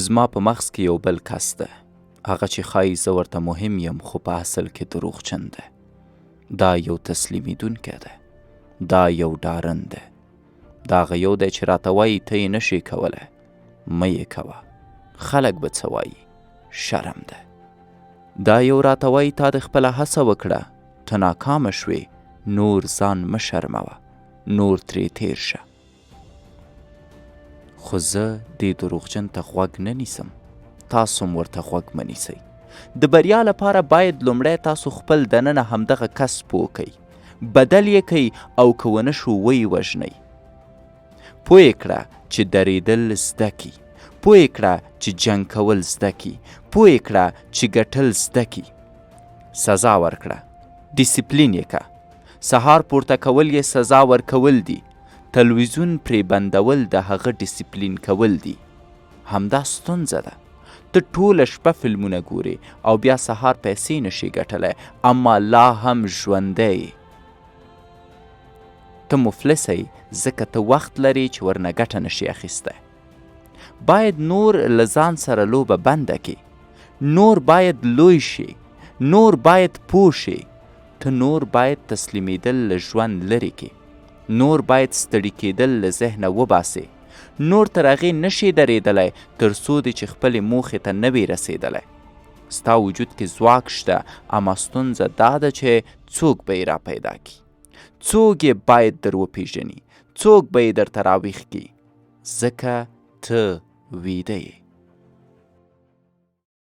زما په مغز کې یو بل کس ده، هغه چې ښایي زه ورته مهم یم خو په اصل کې دروغجن ده. دا یو تسلیمیدونکی ده، دا یو ډارن ده، دا هغه یو دی چې راته وایي ته یې نشې کولی، مه یې کوه، خلک به څه وایي، شرم ده. دا یو راته وایي تا د خپله هڅه وکړه، ته ناکامه شوې، نور ځان مه شرموه، نور ترې تیر شه. خو زه دې دروغجن ته غوږ نه نیسم، تاسو هم ورته غوږ مه نیسئ. د بریا لپاره باید لومړی تاسو خپل دننه همدغه کس پوه کئ، بدل یې کئ او که ونه شو ویې وژنئ. پوه یې کړه چې درېدل زده کي، پوه یې کړه چې جنګ کول زده کي، پوه یې کړه چې ګټل زده کي. سزا ورکړه، ډیسپلین یې که. سهار پورته کول یې سزا ورکول دي، تلویزیون پرې بندول د هغه ډیسپلین کول دي. همدا ستونزه ده. ته ټوله شپه فلمونه ګورې او بیا سهار پیسې نشي ګټلی، اما لا هم ژوندی یې. ته مفلسه یې ځکه ته وخت لرې چې ورنه ګټه نشي اخیستی. باید نور له ځان سره لوبه بنده کړې. نور باید لوی شي، نور باید پوه شي. ته نور باید تسلیمیدل له ژوند لرې کړې. نور باید ستړي کېدل له ذهنه وباسې. نور تر هغې نشي درېدلی تر څو دې چې خپلې موخې ته نه وي رسېدلی. ستا وجود کې ځواک شته، اما ستونزه دا ده چې څوک به یې را پیدا کړي، څوک یې باید در وپېژني، څوک به یې درته راویښ کړي، ځکه ته ویده یې.